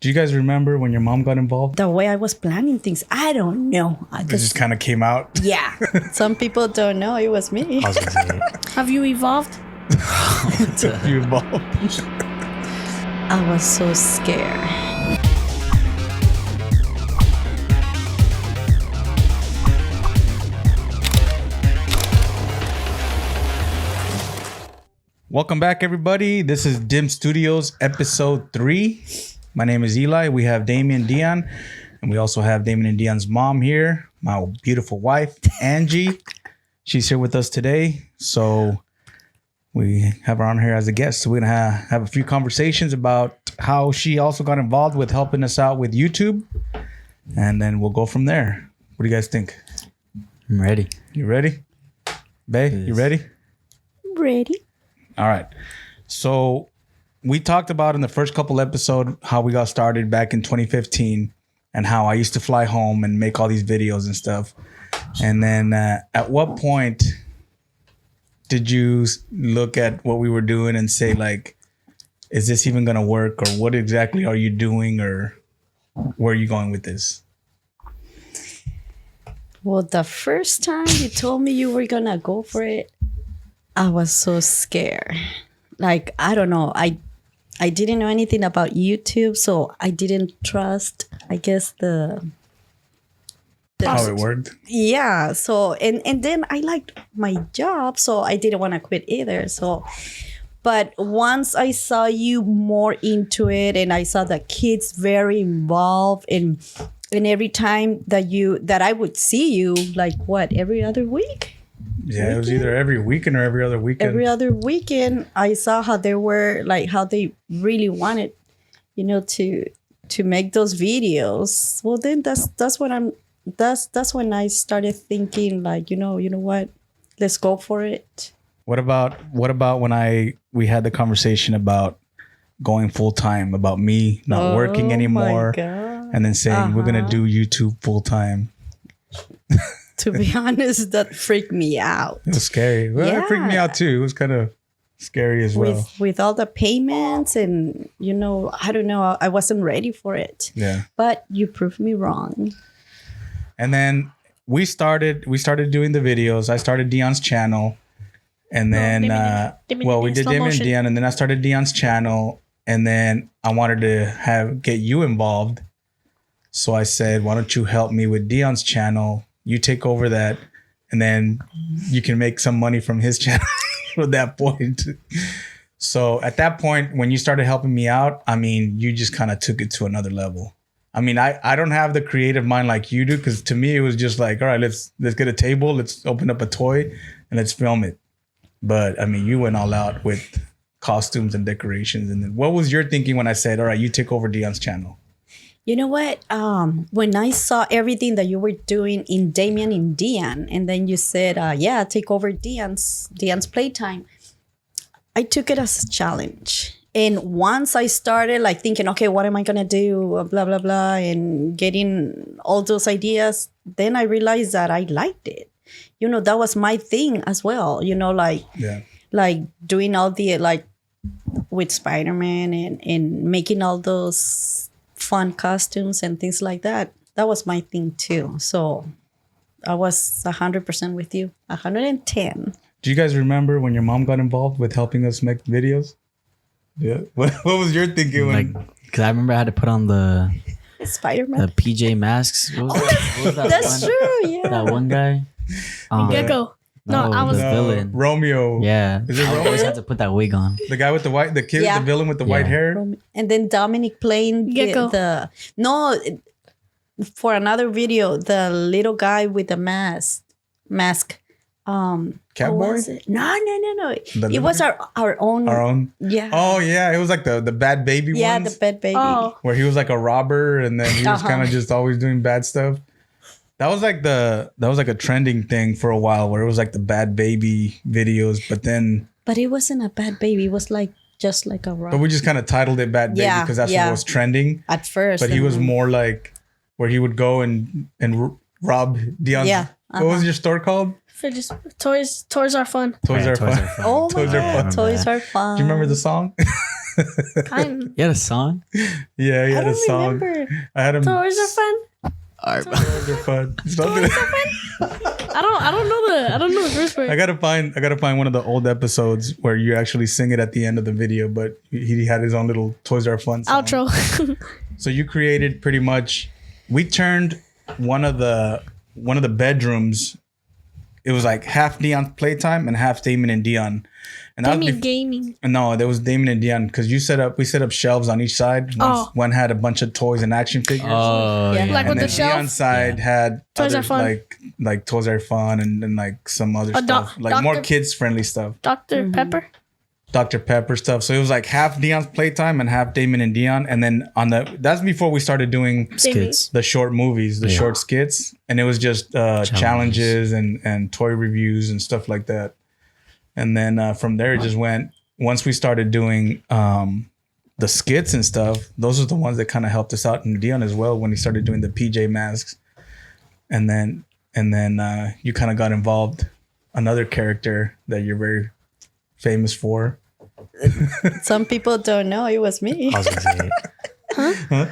Do you guys remember when your mom got involved? The way I was planning things, I don't know. It just kind of came out. Yeah. Some people don't know it was me. I was gonna say it. Have you evolved? You evolved. I was so scared. Welcome back, everybody. This is DDIM Studios, episode 3. My name is Eli. We have Damien and Deion, and we also have Damien and Deion's mom here, my beautiful wife, Angie. She's here with us today, so we have her on here as a guest. So we're going to have a few conversations about how she also got involved with helping us out with YouTube, and then we'll go from there. What do you guys think? I'm ready. You ready? Bae, you ready? Ready? All right. So we talked about in the first couple episodes how we got started back in 2015 and how I used to fly home and make all these videos and stuff. And then at what point did you look at what we were doing and say, like, is this even going to work? Or what exactly are you doing? Or where are you going with this? Well, the first time you told me you were going to go for it, I was so scared. Like, I don't know. I didn't know anything about YouTube, so I didn't trust, I guess, the how it worked. Yeah. So, and then I liked my job, so I didn't want to quit either. So, but once I saw you more into it and I saw the kids very involved and every time that I would see you, like what, every other week? Yeah, it was either every weekend or every other weekend. Every other weekend, I saw how they were, like, how they really wanted, to make those videos. Well, then that's when I started thinking, like, you know what, let's go for it. What about when we had the conversation about going full time, about me not working anymore, and then saying we're gonna do YouTube full time? To be honest, that freaked me out. It was scary. Well, It freaked me out too. It was kind of scary as well. With all the payments and, I don't know. I wasn't ready for it. Yeah. But you proved me wrong. And then we started doing the videos. I started Deion's channel. And then, we did Damien and Deion. And then I started Deion's channel. And then I wanted to get you involved. So I said, why don't you help me with Deion's channel? You take over that, and then you can make some money from his channel at that point. So at that point, when you started helping me out, I mean, you just kind of took it to another level. I mean, I don't have the creative mind like you do, because to me, it was just like, all right, let's get a table, let's open up a toy, and let's film it. But I mean, you went all out with costumes and decorations. And then what was your thinking when I said, all right, you take over Deion's channel? You know what? When I saw everything that you were doing in Damien and Deion, and then you said, take over Deion's Playtime, I took it as a challenge. And once I started like thinking, okay, what am I going to do? Blah, blah, blah, and getting all those ideas, then I realized that I liked it. That was my thing as well. Like doing all the, like with Spider-Man and making all those fun costumes and things like that. That was my thing too. So I was 100% with you, 110. Do you guys remember when your mom got involved with helping us make videos? Yeah. What was your thinking? Because I remember I had to put on the Spider-Man, the PJ masks. What was that That's one? true. Yeah. That one guy. Gecko. No, I was the villain. Romeo. Yeah. Is it I always Romeo? had to put that wig on. The guy with the white, the villain with the white hair. And then Dominic playing Gecko. for another video, the little guy with the mask. Catboy? No. It was our own. Our own. Yeah. Oh yeah, it was like the bad baby Yeah, ones. the bad baby. Oh, Where he was like a robber and then he was kind of just always doing bad stuff. That was like a trending thing for a while, where it was like the bad baby videos, but it wasn't a bad baby. It was like just like a robber. But we just kind of titled it Bad Baby because that's what was trending at first. But he was more like where he would go and rob Deion's. Yeah. What was your store called? Toys are fun. Toys are fun. Oh Toys my are God, fun. Toys are fun. Do you remember the song? Kind. You had a song? Yeah, he I had a don't song. remember. I had him. Toys are fun. All right, bro. Toys are fun. Stop it. I don't know the first part. I gotta find one of the old episodes where you actually sing it at the end of the video, but he had his own little Toys R Fun song. Outro. So you created pretty much. We turned one of the bedrooms. It was like half Deion's Playtime and half Damon and Deion. And that was gaming. no, there was Damon and Deion because we set up shelves on each side. One had a bunch of toys and action figures. Oh, Yeah. yeah. Like and with then the shelf? Deion's side had Toys R other, Fun. like Toys R Fun and like some other stuff, like more kids friendly stuff. Dr. Pepper. Dr. Pepper stuff. So it was like half Deion's Playtime and half Damon and Deion. And then that's before we started doing Skits. the short movies, the short skits. And it was just challenges and toy reviews and stuff like that. And then from there it just went, once we started doing the skits and stuff, those are the ones that kind of helped us out in Deion as well when he started doing the PJ masks. And then you kind of got involved, another character that you're very famous for. Some people don't know it was me. I was gonna say it.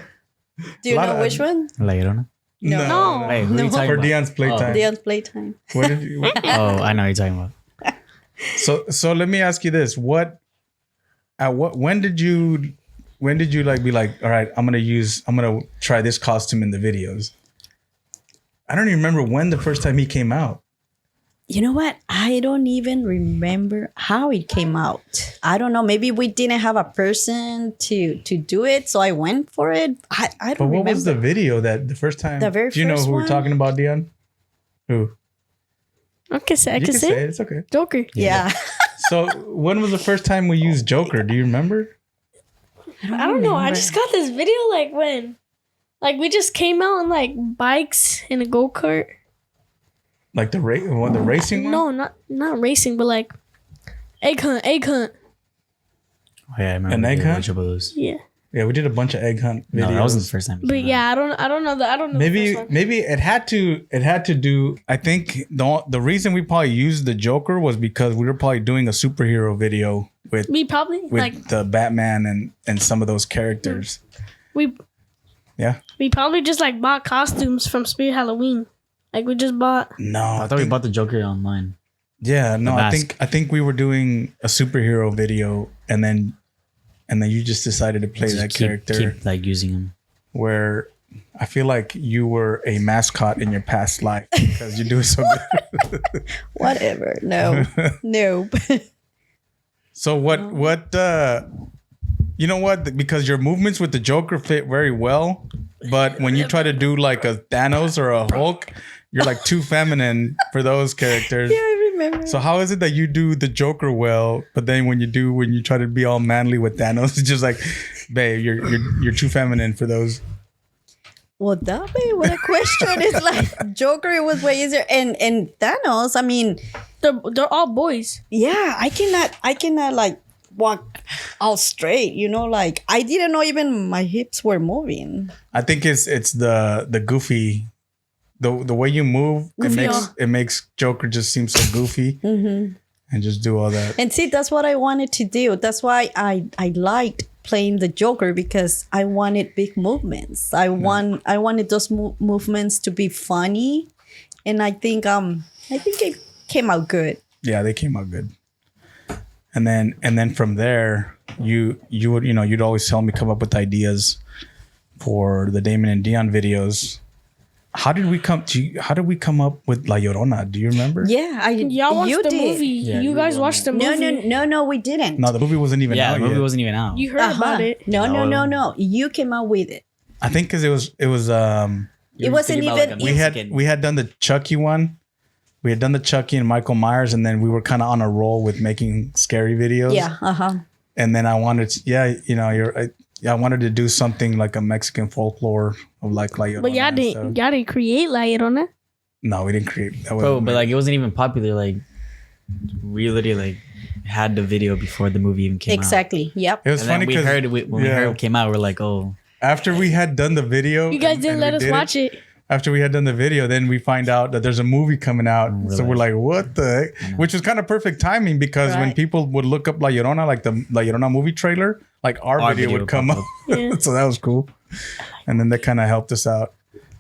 Do you know which one? Like, you don't know? No. Hey, who are you No. talking For about? Deion's Playtime. Deion's Playtime. What did you, Oh, I know what you're talking about. so let me ask you this: when did you like be like, all right, I'm gonna try this costume in the videos? I don't even remember when the first time he came out. You know what? I don't even remember how it came out. I don't know. Maybe we didn't have a person to do it, so I went for it. I don't But what remember. was the video that the first time? The very Do you know first who we're one? talking about, Deion? Who? I can say You can say it. it. It's okay. Joker. Yeah. So when was the first time we used Joker? Do you remember? I don't know. I just got this video like when, like we just came out on like bikes in a go kart. Like the racing one? No, not racing, but like egg hunt. Oh, yeah, I remember. An we egg did a hunt? bunch of those. Yeah, Yeah, we did a bunch of egg hunt videos. No, that wasn't the first time. it but came yeah, out. I don't know the first one. Maybe it had to do. I think the reason we probably used the Joker was because we were probably doing a superhero video with Me probably like the Batman and some of those characters. we Yeah. we probably just like bought costumes from Spirit Halloween. Like we just bought. No, I thought we bought the Joker online. Yeah, no, The I mask. think we were doing a superhero video, and then you just decided to play Just that character. Keep like using him. Where I feel like you were a mascot in your past life because you do so good. Whatever. No. No. So what you know what? Because your movements with the Joker fit very well, but when you try to do like a Thanos or a Hulk, you're like too feminine for those characters. Yeah, I remember. So how is it that you do the Joker well, but then when you try to be all manly with Thanos, it's just like, babe, you're too feminine for those. Well, that way, what a question. It's like Joker, it was way easier. And Thanos, I mean, They're all boys. yeah, I cannot like walk all straight, like I didn't know even my hips were moving. I think it's the goofy, the way you move. Goofy, It makes Joker just seem so goofy and just do all that. And see, that's what I wanted to do. That's why I liked playing the Joker, because I wanted big movements. I wanted those movements to be funny, and I think it came out good. Yeah, they came out good. And then from there, you would you'd always tell me come up with ideas for the Damon and Deion videos. How did we come up with La Llorona? Do you remember? Yeah, Y'all watched you the did. movie. Yeah, you you guys were on watched the No, movie. no, we didn't. No, the movie wasn't even Yeah, out the movie yet. wasn't even out. You heard about it. No. You came out with it. I think because it was You It were wasn't thinking about, even- like, a we had done the Chucky one. We had done the Chucky and Michael Myers, and then we were kind of on a roll with making scary videos. Yeah, And then I wanted to, I wanted to do something like a Mexican folklore of like La Llorona. But y'all and stuff. didn't create La Llorona. No, we didn't create that. Bro, but like it wasn't even popular. Like we literally like had the video before the movie even came out. exactly. Yep. it was And funny then we because heard it when we heard it came out. We're like, oh, after we had done the video, You guys and didn't we let us did watch it. after we had done the video, then we find out that there's a movie coming out. So we're like, what the heck? Which was kind of perfect timing because when people would look up La Llorona, like the La Llorona movie trailer, like our video would come up. Yeah. So that was cool. And then that kind of helped us out.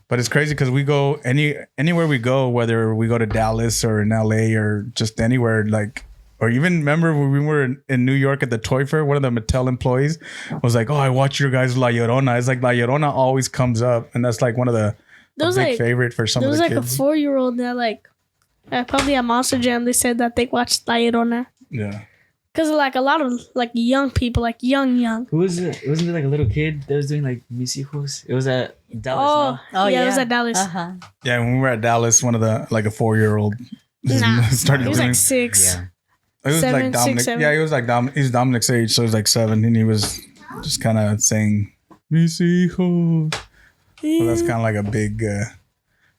But it's crazy because we go anywhere we go, whether we go to Dallas or in LA or just anywhere, like, or even remember when we were in New York at the Toy Fair, one of the Mattel employees was like, oh, I watch your guys' La Llorona. It's like La Llorona always comes up. And that's like one of the big favorite for some of the kids. There was like a 4-year-old that like, probably at Monster Jam, they said that they watched La Llorona. Yeah. Because like a lot of like young people, like young. Who was it? Wasn't there like a little kid that was doing like Mis Hijos? It was at Dallas. Yeah, it was at Dallas. Yeah, when we were at Dallas, one of the like a 4-year-old started. He was like 6. Yeah. It was 7, like Dominic. 6, 7. Yeah, he was like he's Dominic's age, so he was like 7, and he was just kind of saying "Mis hijos." So that's kind of like a big.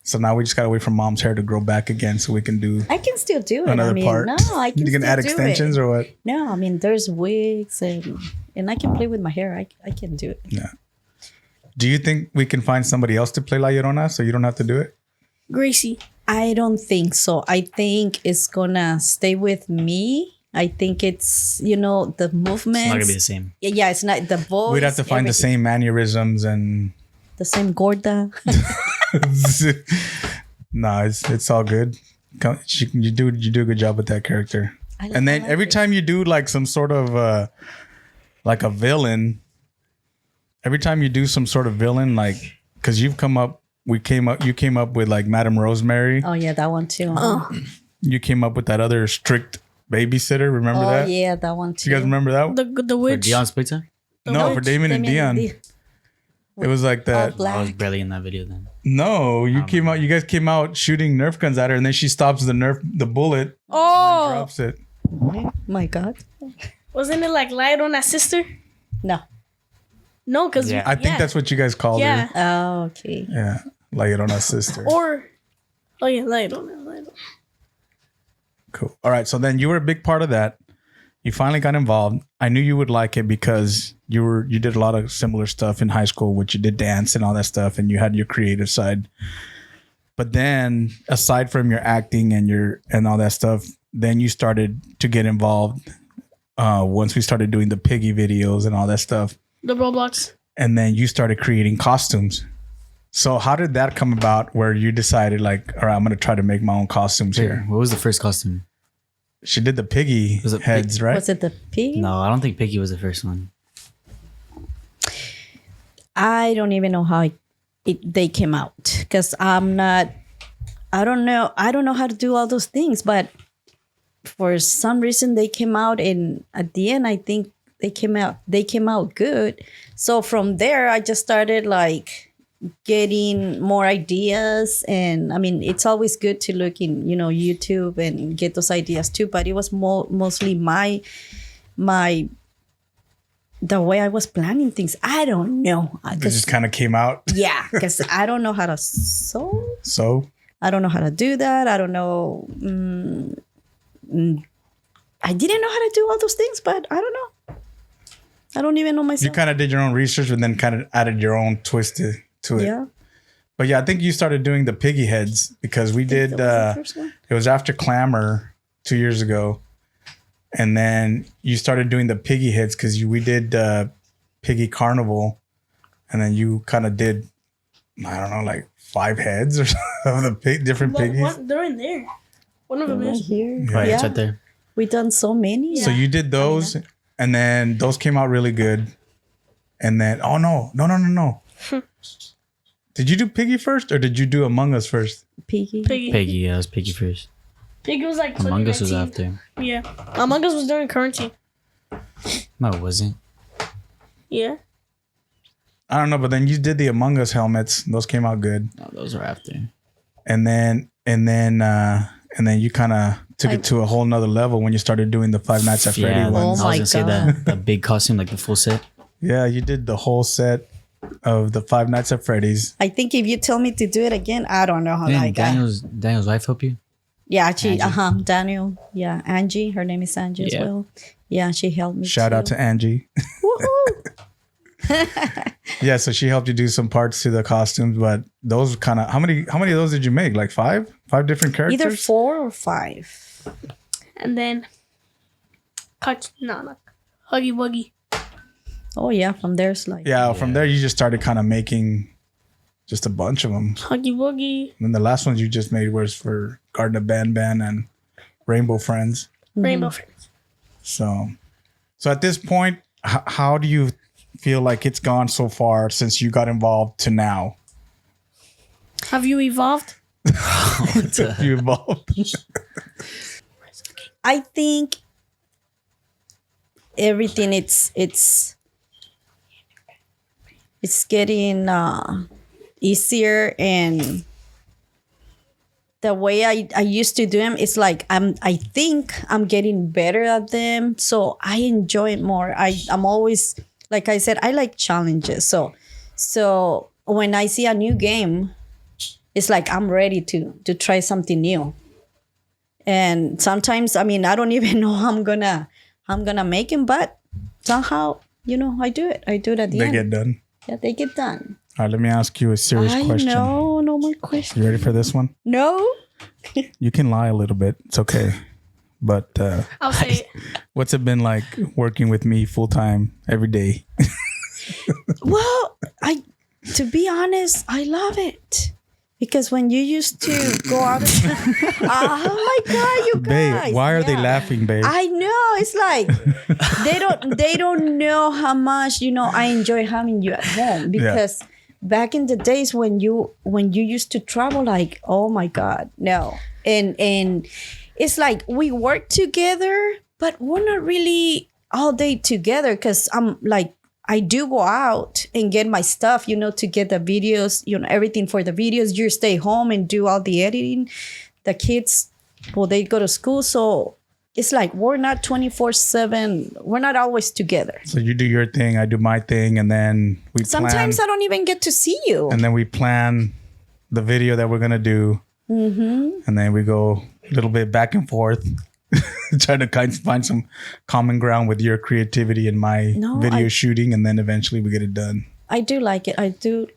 So now we just gotta wait for Mom's hair to grow back again, so we can do. I can still do it. Another part. No, I can. You can add extensions or what? No, I mean there's wigs and I can play with my hair. I can do it. Yeah. Do you think we can find somebody else to play La Llorona so you don't have to do it? Gracie. I don't think so. I think it's gonna stay with me. I think it's, the movements. It's not gonna be the same. Yeah, it's not the voice. We'd have to find the same mannerisms and the same gorda. No, it's all good. You do a good job with that character. And then every time you do like some sort of like a villain, every time you do some sort of villain, like because you came up with like Madame Rosemary. Oh yeah, that one too. You came up with that other strict babysitter. Remember that? Oh yeah, that one too. You guys remember that? The witch. For Deion's Playtime? No, for Damon and Deion. It was like that. I was barely in that video then. No, you guys came out shooting Nerf guns at her, and then she stops the bullet. Oh, And drops it. Oh my God. Wasn't it like La Llorona's sister? No. No, because I think that's what you guys called her. Oh, okay. Yeah, La Llorona's sister. La Llorona. Cool. All right, so then you were a big part of that. You finally got involved. I knew you would like it because you did a lot of similar stuff in high school, which you did dance and all that stuff, and you had your creative side. But then, aside from your acting and all that stuff, then you started to get involved. Once we started doing the Piggy videos and all that stuff, The Roblox. and then you started creating costumes. So how did that come about? Where you decided, like, all right, I'm going to try to make my own costumes here. What was the first costume? She did the piggy heads, right? Was it the pig? No, I don't think Piggy was the first one. I don't even know how they came out because I don't know how to do all those things, but for some reason they came out, and at the end I think they came out good. So from there I just started like getting more ideas, and I mean it's always good to look in YouTube and get those ideas too, but it was mostly my the way I was planning things. I don't know. It just kind of came out. Yeah, because I don't know how to sew. So? I don't know how to do that. I don't know. I didn't know how to do all those things, but I don't know. I don't even know myself. You kind of did your own research and then kind of added your own twist to it. Yeah. But yeah, I think you started doing the piggy heads because we did. It was after Clamor 2 years ago. And then you started doing the piggy heads because we did Piggy Carnival, and then you kind of did, I don't know, like 5 heads or something of the different piggies. They're in there. One of them Right is here. Right, Yeah. it's right there. We done so many. So you did those, and then those came out really good. And then, oh no. Did you do Piggy first, or did you do Among Us first? Piggy. Piggy, yeah, it was Piggy first. Piggy was like Among Us was 2019. after. Yeah, Among Us was during quarantine. No, it wasn't. Yeah. I don't know, but then you did the Among Us helmets; those came out good. No, those were after. And then you kind of took it to a whole nother level when you started doing the Five Nights at Freddy Yeah, ones. Oh I my was gonna say that big costume, like the full set. Yeah, you did the whole set of the Five Nights at Freddy's. I think if you tell me to do it again, I don't know how I got. Daniel's wife help you? Yeah, she. Daniel. Yeah, Angie. Her name is Angie as well. Yeah, she helped me. Shout out to Angie. Woohoo! Yeah, so she helped you do some parts to the costumes, but those kind of how many of those did you make? Like 5 different characters? Either 4 or 5. And then not Huggy Wuggy. Oh yeah, from there's like From there you just started kind of making just a bunch of them. Huggy Wuggy. And the last ones you just made was for Garden of Ban and Rainbow Friends. Rainbow Friends. So at this point, how do you feel like it's gone so far since you got involved to now? Have you evolved? You evolved. I think everything it's getting easier, and the way I used to do them, it's like I think I'm getting better at them, so I enjoy it more. I'm always, like I said, I like challenges. So when I see a new game, it's like I'm ready to try something new. And sometimes, I mean, I don't even know how I'm gonna make them, but somehow, I do it. I do it at the end. They get done. Yeah, they get done. All right, let me ask you a serious question. No more questions. You ready for this one? No. You can lie a little bit. It's okay. But I'll say it. what's it been like working with me full time every day? Well, to be honest, I love it. Because when you used to go out of oh my God, you guys. Babe, why are they laughing, babe? I know. It's like they don't know how much, I enjoy having you at home. Because back in the days when you used to travel, like, oh my God, no. And it's like we work together, but we're not really all day together, because I'm like, I do go out and get my stuff, to get the videos, everything for the videos. You stay home and do all the editing. The kids, well, they go to school. So it's like we're not 24/7. We're not always together. So you do your thing, I do my thing, and then we Sometimes I don't even get to see you. And then we plan the video that we're going to do. Mm-hmm. And then we go a little bit back and forth. Trying to find some common ground with your creativity and my video shooting, and then eventually we get it done. I do like it. I do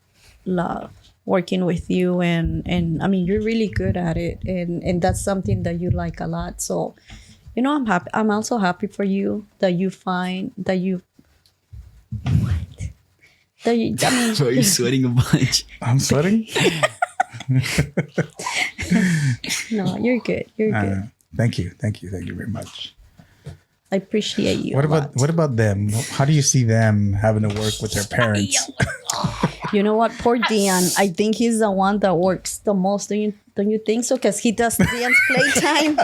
love working with you, and I mean, you're really good at it, and that's something that you like a lot. So, I'm happy. I'm also happy for you that you find that you. What? That you, I mean, So are you sweating a bunch? I'm sweating. No, you're good. You're good. Thank you very much. I appreciate you. What about them? How do you see them having to work with their parents? You know what? Poor Deion. I think he's the one that works the most. Don't you think so? Because he does Deion's playtime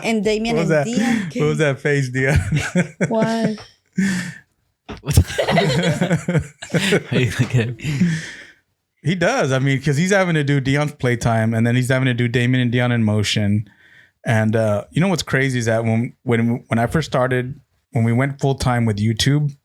and Damien and Deion. What was that face, Deion? What? How you look at him? He does. I mean, because he's having to do Deion's playtime, and then he's having to do Damien and Deion in motion. And you know what's crazy is that when I first started, when we went full time with YouTube,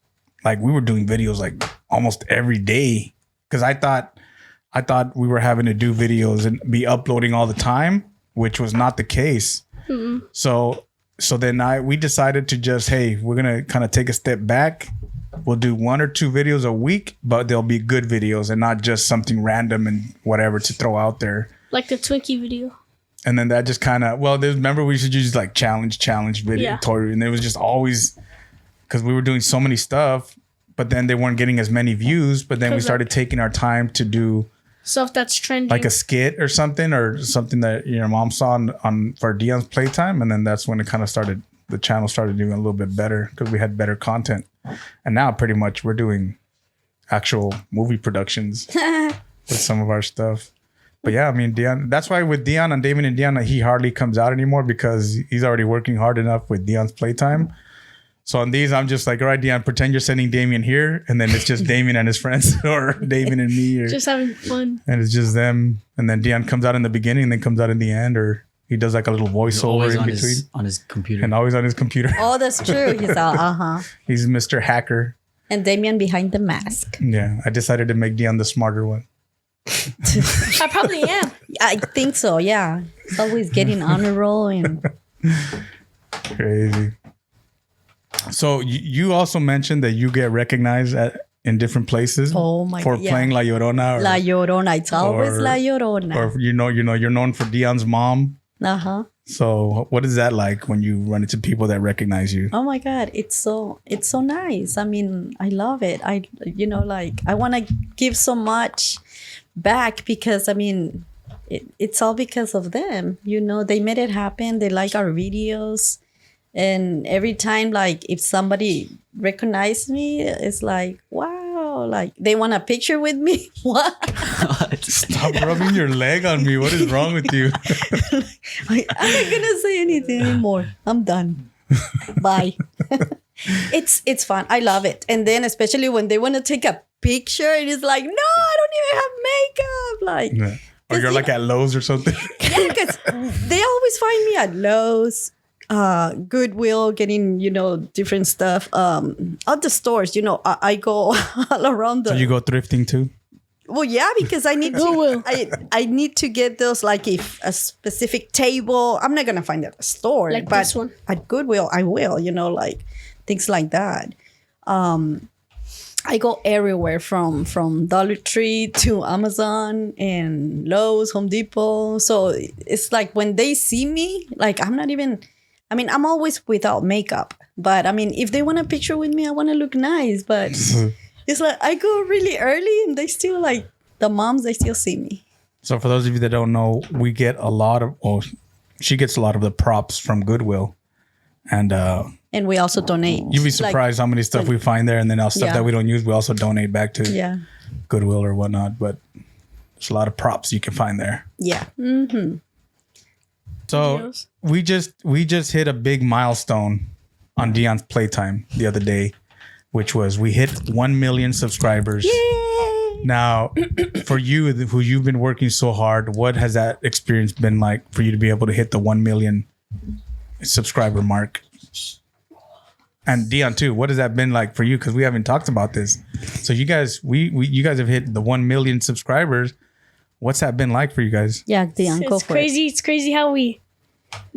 like we were doing videos like almost every day, because I thought we were having to do videos and be uploading all the time, which was not the case. Mm-hmm. So then we decided to just, hey, we're gonna kind of take a step back. We'll do 1 or 2 videos a week, but they'll be good videos and not just something random and whatever to throw out there. Like the Twinkie video. And then that just kind of, remember we used to use like challenge video, and it was just always, because we were doing so many stuff, but then they weren't getting as many views. But then we started taking our time to do stuff that's trending, like a skit or something that your mom saw on for Deion's Playtime, and then that's when it kind of started. The channel started doing a little bit better because we had better content, and now pretty much we're doing actual movie productions with some of our stuff. But yeah, I mean, Deion, that's why with Deion and Damien and Deion, he hardly comes out anymore because he's already working hard enough with Deion's Playtime. So on these, I'm just like, all right, Deion, pretend you're sending Damien here. And then it's just Damien and his friends or Damien and me. Or, just having fun. And it's just them. And then Deion comes out in the beginning and then comes out in the end. Or he does like a little voiceover in between. On his computer. And always on his computer. Oh, that's true. He's all, He's Mr. Hacker. And Damien behind the mask. Yeah, I decided to make Deion the smarter one. I probably am. I think so, yeah. It's always getting on a roll. And crazy. So you also mentioned that you get recognized in different places. Oh my for God, yeah. playing La Llorona. La Llorona. It's always La Llorona. Or you're known for Dion's mom. Uh-huh. So what is that like when you run into people that recognize you? Oh my God, it's so nice. I mean, I love it. I want to give so much back because I mean, it's all because of them. They made it happen. They like our videos, and every time, like if somebody recognizes me, it's like wow, like they want a picture with me. What? Stop rubbing your leg on me. What is wrong with you? I'm not gonna say anything anymore. I'm done. Bye. It's fun. I love it. And then especially when they want to take a picture, and it's like, no, I don't even have makeup. Like, Yeah. Or you're like at Lowe's or something. yeah, because they always find me at Lowe's, Goodwill, getting different stuff. At the stores, I go all around. So you go thrifting too? Well, yeah, because I need to. I need to get those, like if a specific table. I'm not gonna find it at a store, Like but this one. at Goodwill, I will. Like things like that. I go everywhere from Dollar Tree to Amazon and Lowe's, Home Depot. So it's like when they see me, like I'm not even. I mean, I'm always without makeup, but I mean, if they want a picture with me, I want to look nice, but. It's like I go really early and they still like the moms, they still see me. So for those of you that don't know, we get a lot of, she gets a lot of the props from Goodwill. And we also donate. you'd be surprised how many stuff we find there. And then stuff Yeah. that we don't use, we also donate back to Goodwill or whatnot. But there's a lot of props you can find there. Yeah. Mm-hmm. So we just hit a big milestone on Deion's Playtime the other day, which was we hit 1 million subscribers. Yay! Now, for you, who you've been working so hard, what has that experience been like for you to be able to hit the 1 million subscriber mark? And Deion too, what has that been like for you? Because we haven't talked about this. So you guys, you guys have hit the 1 million subscribers. What's that been like for you guys? Yeah, Deion, go It's for crazy. It's crazy how we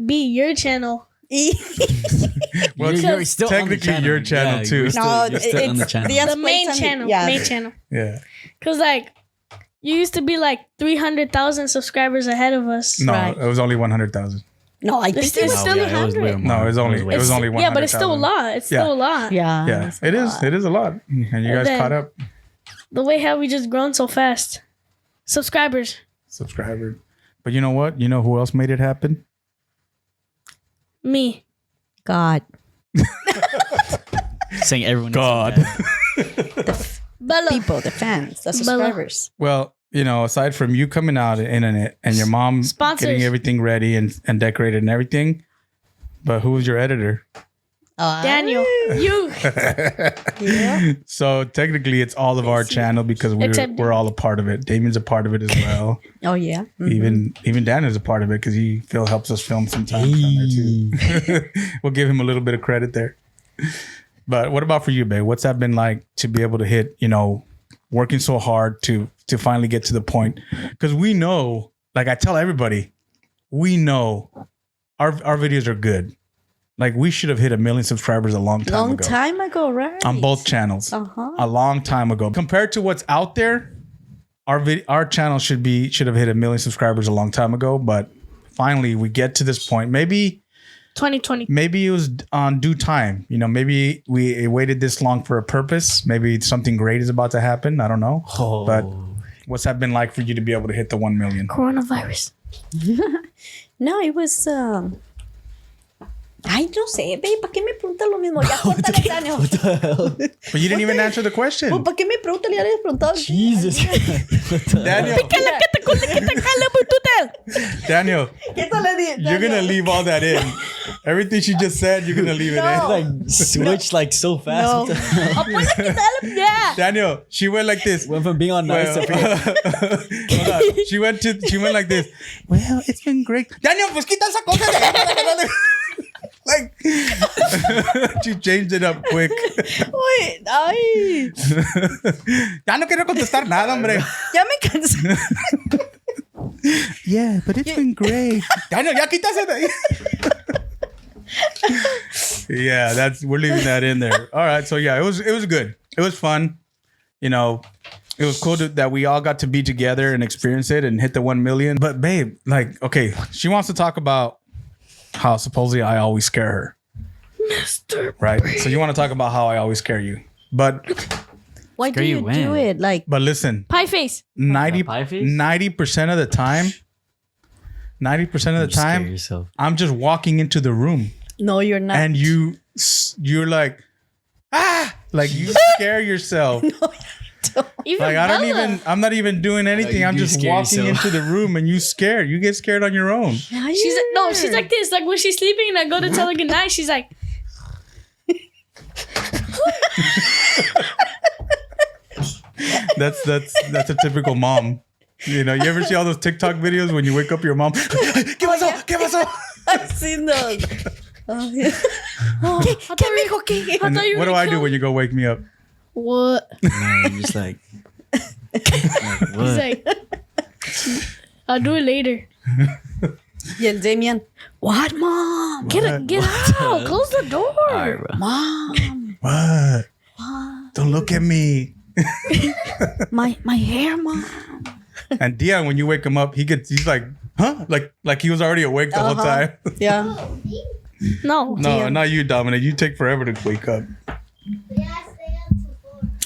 beat your channel. it. Well, You're still technically on the your channel too. You're still on the channel. Deion's The main Playtime. channel. Yeah. Main channel. Yeah. Because, like, you used to be like 300,000 subscribers ahead of us. No, Right. it was only 100,000. No, I think It's it was still still it was way 100. more. No, it was only 100,000. Yeah, but it's still a lot. It's still a lot. Yeah. Yeah, it is. It is a lot. And you guys then- caught up. The way how we just grown so fast. Subscribers. Subscriber. But you know what? You know who else made it happen? Me. God. Saying everyone. God. Bella. People, the fans, the subscribers. Well, you know, aside from you coming out in it and your mom Sponsors. getting everything ready and decorated and everything, but who was your editor? Daniel. You. Yeah. So technically, it's all of our channel because Except we're all a part of it. Damien's a part of it as well. Oh, yeah. Even Daniel's a part of it because Phil helps us film sometimes on there too. We'll give him a little bit of credit there. But what about for you, babe? What's that been like to be able to hit, working so hard to finally get to the point? Because we know, like I tell everybody, we know our videos are good. Like we should have hit 1 million subscribers a long time ago. Time ago, right? On both channels. Uh-huh. A long time ago. Compared to what's out there, our channel should have hit 1 million subscribers a long time ago, but finally we get to this point. Maybe 2020. it was on due time. Maybe we waited this long for a purpose. Maybe something great is about to happen. I don't know. Oh. But what's that been like for you to be able to hit the 1 million? Coronavirus. No, it was. Ay, no sé, babe. ¿Para qué me preguntas lo mismo? Ya cuéntale, Daniel. But you didn't even answer the question. Pues, ¿para qué me preguntas? Ya le he preguntado. Jesus. Daniel, Daniel, ¿Qué tal le di? you're going to leave all that in. Everything she just said, you're going to leave it in. Like switch like so fast. No. Yeah. Daniel, she went like this. Went from being on nice to Hold on. She went like this. Well, it's been great. Daniel, pues quita esa cosa de like she changed it up quick. Uy, ay. Ya no quiero contestar nada, hombre. Ya me cansé. Yeah, but it's been great. Daniel, ya quita esa de ahí. Yeah, we're leaving that in there. All right, so yeah, it was good. It was fun. you know, it was cool that we all got to be together and experience it and hit the 1 million. But babe, like, okay, she wants to talk about how supposedly I always scare her. Mr. Right? So you want to talk about how I always scare you. But Why do you do it? Like, but listen, Pie face. 90% of the time, 90% of the time, yourself. I'm just walking into the room. no, you're not. And you're like, like you scare yourself. Even Like Bella. I'm not even doing anything. you I'm do just scare walking yourself. into the room and you get scared on your own. She's like this. Like when she's sleeping and I go to tell her goodnight, she's like, That's a typical mom. You know, you ever see all those TikTok videos when you wake up your mom? Give us all. I've seen those. Oh, yeah. And what do I do when you go wake me up? what? I'm just like what? He's like, I'll do it later. Yeah, Damien. What, mom? Get out. Close the door. All right, bro. Mom. What? Don't look at me. My hair, mom. And Deion, when you wake him up, he's like, huh? Like he was already awake the whole time. Yeah. No. No, not you, Dominic. You take forever to wake up.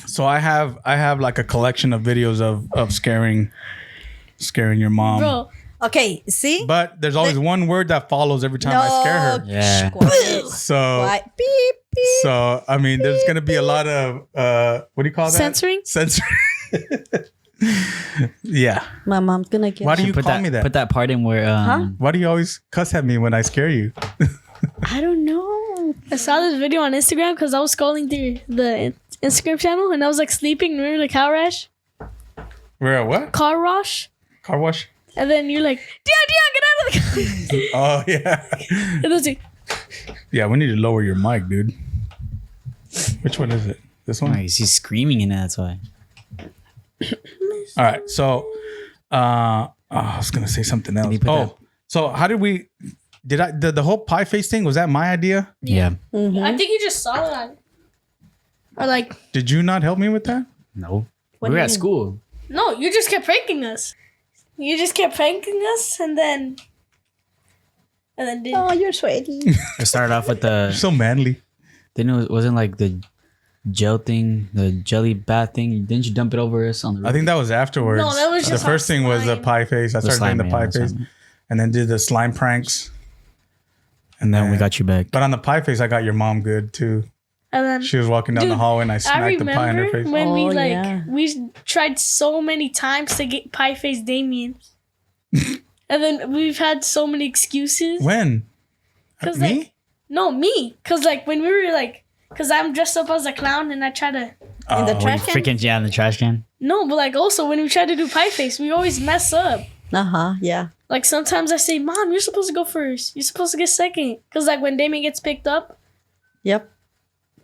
So I have like a collection of videos of scaring your mom. Bro. Okay, see? But there's always one word that follows every time I scare her. Yeah. So What? Beep, beep. so I mean, there's gonna be a lot of what do you call that? Censoring? Censoring. Yeah. My mom's gonna get Why do you Put call that, me that? Put that part in where Why do you always cuss at me when I scare you? I don't know. I saw this video on Instagram because I was scrolling through the Instagram channel and I was like sleeping. Remember the car rash? We're at what? Car wash? Car wash? And then you're like, Deion, get out of the car. Oh yeah. And then it's like, Yeah, we need to lower your mic, dude. Which one is it? This one? he's screaming in it, that's why. All right. So I was gonna say something else. you put that- So how did we the whole pie face thing, was that my idea? Yeah. I think you just saw it on. Or like, Did you not help me with that? No. What We were do at you mean? school. no, you just kept pranking us. You just kept pranking us and then did Oh, you're sweaty. It started off with You're so manly. then it wasn't like the gel thing, the jelly bath thing. Didn't you dump it over us on the roof? I think that was afterwards. No, that was the just first thing was the slime. pie face. I started doing the pie face, and then did the slime pranks. And then we got you back. But on the pie face, I got your mom good too. And then She was walking down the Dude, hallway, and I I smacked the pie in her remember face. when Oh, yeah. we tried so many times to get pie face Damien. And then we've had so many excuses. When? 'Cause, Me? like, no, me. Cause like when we were like, cause I'm dressed up as a clown and I try to. In the Oh, trash can? Freaking in the trash can. No, but like also when we try to do pie face, we always mess up. Yeah. Like sometimes I say, Mom, you're supposed to go first. You're supposed to get second. Cause like when Damien gets picked up, Yep.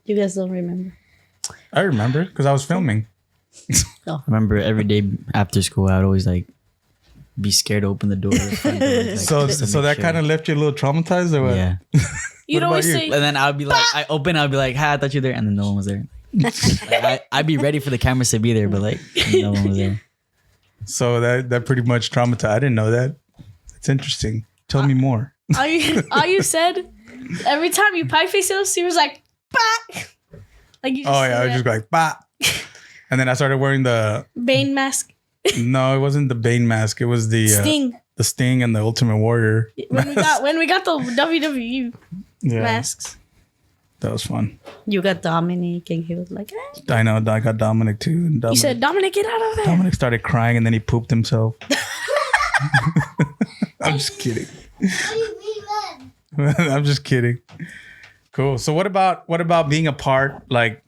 You guys don't remember. I remember because I was filming. I remember every day after school, I would always like be scared to open the door. Front door, like, So just to so make that sure. kind of left you a little traumatized, or what? Yeah. you'd about always you? say, And then I'd be like, I'd be like, hi, I thought you were there. And then no one was there. Like, I'd be ready for the cameras to be there, but like, no one was there. So that pretty much traumatized. I didn't know that. It's interesting. Tell me more. all you said, every time you pie face us, he was like, bah! Like you just Oh yeah, I was said just like, bah. And then I started wearing the. Bane mask. No, it wasn't the Bane mask. It was the Sting. the Sting and the Ultimate Warrior. When we got the WWE Yeah, masks. that was fun. You got Dominic, and he was like, I know. I got Dominic too. And You Dominic, said, Dominic, get out of there. Dominic started crying and then he pooped himself. I'm just kidding. I'm just kidding. Cool. So what about being a part, like,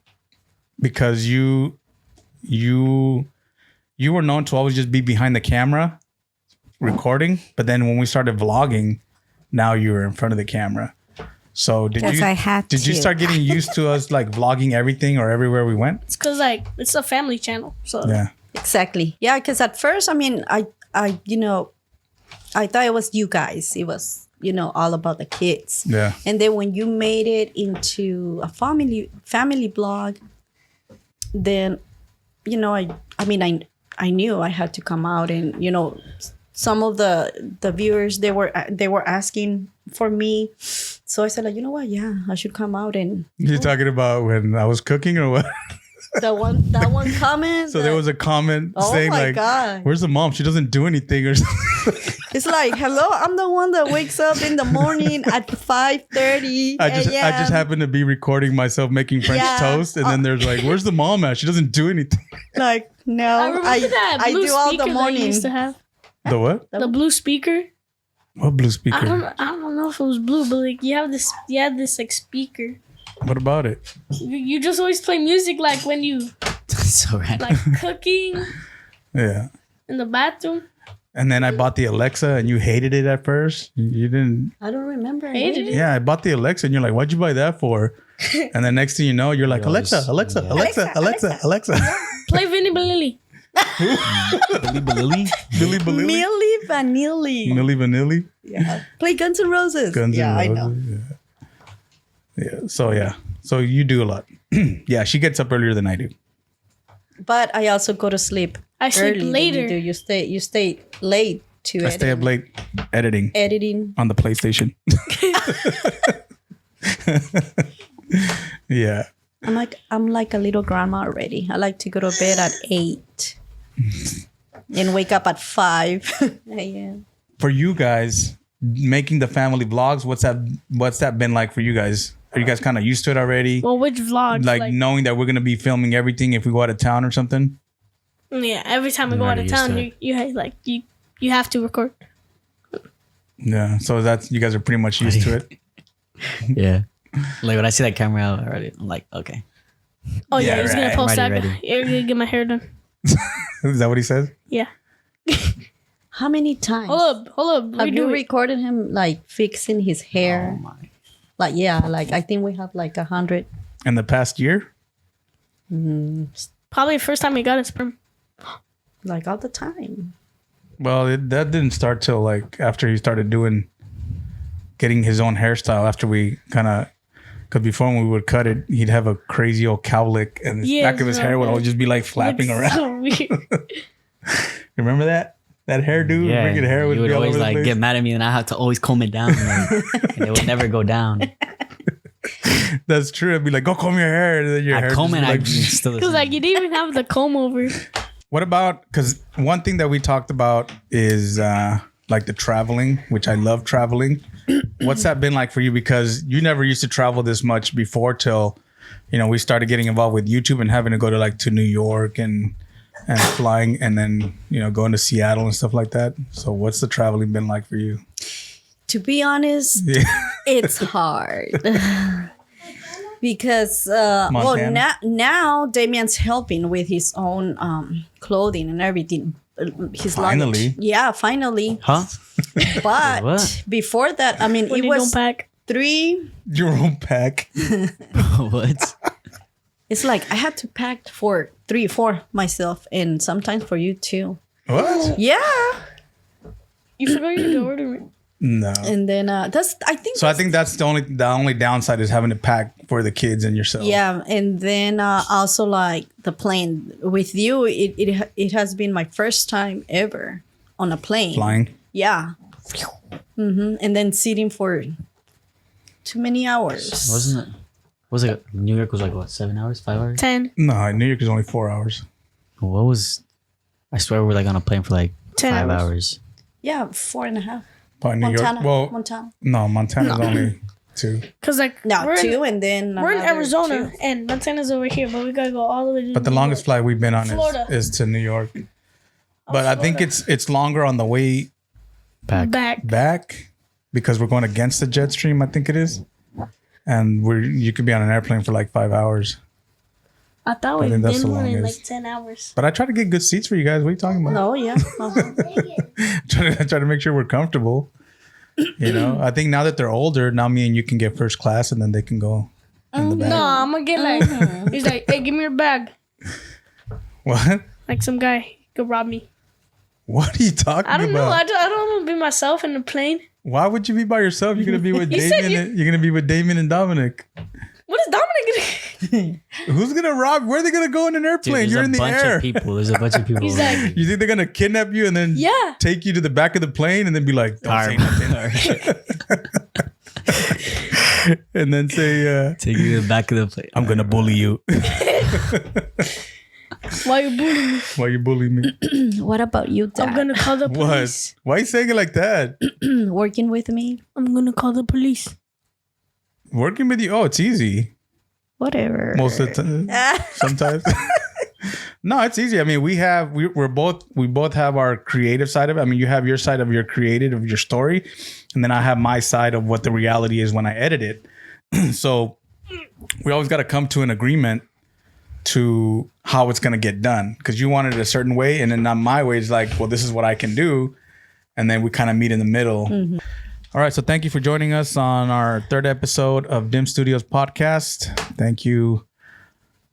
because you were known to always just be behind the camera recording, but then when we started vlogging, now you were in front of the camera. So did Because you I had did you to. start getting used to us like vlogging everything or everywhere we went? It's because like it's a family channel. So Yeah. exactly. Yeah, because at first, I mean, I thought it was you guys. It was, all about the kids. Yeah. And then when you made it into a family blog, then I knew I had to come out, and some of the viewers they were asking for me, so I said, like, you know what, yeah, I should come out. And you're talking about when I was cooking or what? that one comment. So there was a comment saying, like, God, where's the mom? She doesn't do anything or something. it's like, hello, I'm the one that wakes up in the morning at 5:30 I just happen to be recording myself making French toast, and then there's like, where's the mom at? She doesn't do anything. Like, no, I remember that blue do all the speaker that morning. you used to have. The what? The blue speaker. What blue speaker? I don't know if it was blue, but like you had this like speaker. What about it? You just always play music like when you So random. like cooking Yeah. in the bathroom. And then I bought the Alexa, and you hated it at first. You didn't. I don't remember. Hated it. Yeah, I bought the Alexa, and you're like, what'd you buy that for? And then next thing you know, you're like, You always- Alexa, yeah. Alexa. Play Vinny Balili. Billy? Billy Balili. Milli Vanilli. Milli Vanilli. Yeah. Play Guns N' Roses. Guns N' I Roses. know. Yeah. So you do a lot. Yeah, she gets up earlier than I do. But I also go to sleep. I sleep early than later. You do. You stay late to I stay up late editing editing. on the PlayStation. Yeah. I'm like a little grandma already. I like to go to bed at 8 and wake up at 5 a.m. For you guys, making the family vlogs, what's that been like for you guys? Are you guys kind of used to it already? Well, which vlogs? Like knowing that we're gonna be filming everything if we go out of town or something? yeah, every time we I'm go out already of used to town, it. you have to record. Yeah. So that's, you guys are pretty much used to it. Yeah. Like when I see that camera out already, I'm like, okay. Oh yeah, Yeah, he's gonna right. post that. Ready. You're gonna get my hair done. Is that what he says? Yeah. How many times? Hold up. Have you Redo it. recorded him like fixing his hair? Oh my. Like, yeah, like I think we have like 100. In the past year? Probably the first time he got his perm. Like all the time. Well, that didn't start till like after he started getting his own hairstyle. After we kind of, because before when we would cut it, he'd have a crazy old cowlick, and the Yeah, back of his no, hair would man. always just be like flapping Looks around. So weird. Remember that hairdo? Yeah. Freaking hair would You would be all always over the like place. get mad at me and I have to always comb it down. Like, and it would never go down. That's true. I'd be like, go comb your hair. And then your hair I comb just it, be I like, still the Cause same. like you didn't even have the comb over. What about, because one thing that we talked about is like the traveling, which I love traveling. What's that been like for you? Because you never used to travel this much before till, we started getting involved with YouTube and having to go to New York and flying, and then, going to Seattle and stuff like that. So what's the traveling been like for you? To be honest, Yeah. it's hard. Because now Damian's helping with his own clothing and everything. His Finally. luggage. Yeah, finally. Huh? But What? before that, I mean, When it you was don't pack. 3. Your own pack. What? It's like I had to pack for 3, 4 myself, and sometimes for you too. What? Yeah. You forgot your order. No. And then I think. So I think that's the only downside is having to pack for the kids and yourself. Yeah, and then also like the plane with you, it has been my first time ever on a plane. Flying. Yeah. And then sitting for too many hours. Wasn't it? Was it New York was like what, 7 hours, 5 hours? 10. No, New York is only 4 hours. What was? I swear we were like on a plane for like 10 5 hours. hours. Yeah, 4.5. Probably New Montana. York. Well, Montana. no, Montana's only 2. Cause like No, we're 2, and then we're in another Arizona 2. and Montana's over here, but we gotta go all the way to But the New longest York. flight we've been on Florida. is to New York. But I think it's longer on the way Back. back because we're going against the jet stream, I think it is. And you could be on an airplane for like 5 hours. I thought I we think that's did the one in longest. like 10 hours. But I try to get good seats for you guys. What are you talking about? No, yeah. Uh-huh. I try to make sure we're comfortable. I think now that they're older, now me and you can get first class, and then they can go in the back. No, I'm gonna get like he's like, hey, give me your bag. What? Like some guy could rob me. What are you talking I don't know. about? I don't want to be myself in the plane. Why would you be by yourself? You're gonna be with You said Damien. You're gonna be with Damien and Dominic. What is Dominic? Who's gonna rob? Where are they gonna go in an airplane? Dude, You're in the air. Of people. There's a bunch of people. He's like, You think they're gonna kidnap you and then yeah. take you to the back of the plane and then be like, don't say nothing. And then say, take you to the back of the plane. I'm gonna bully you. Why you bullying me? Why you bullying me? What about you, Dad? I'm gonna call the police. What? Why are you saying it like that? Working with me? I'm gonna call the police. Working with you? Oh, it's easy. Whatever. Most of the time. Sometimes. No, it's easy. I mean, we both have our creative side of it. I mean, you have your side of your creative of your story, and then I have my side of what the reality is when I edit it. So we always got to come to an agreement to how it's going to get done, because you want it a certain way, and then not my way is like, well, this is what I can do, and then we kind of meet in the middle. Mm-hmm. All right, so thank you for joining us on our third episode of DDIM Studios podcast. Thank you,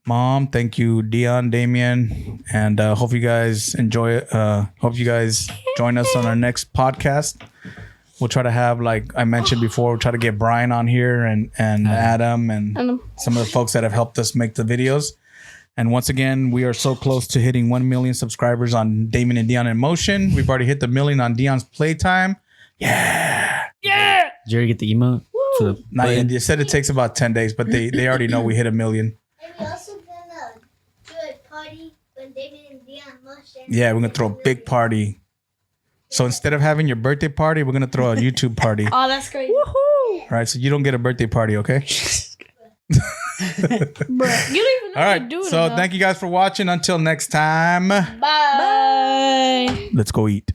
Mom. Thank you, Deion, Damien, and hope you guys enjoy it. Hope you guys join us on our next podcast. We'll try to have, like I mentioned before, we'll try to get Brian on here and Adam and some of the folks that have helped us make the videos. And once again, we are so close to hitting 1 million subscribers on Damien and Deion in Motion. We've already hit the 1 million on Deion's Playtime. Yeah. Yeah. Did you already get the emote? For the Not yet. You said it takes about 10 days, but they already know we hit 1 million. And we also gonna do a party when David and Deion Motion. Yeah, we're going to throw a big party. So instead of having your birthday party, we're going to throw a YouTube party. Oh, that's great. All right, so you don't get a birthday party, okay? Bro, you don't even know All what right, you're doing. so thank you guys for watching. Until next time, Bye. let's go eat.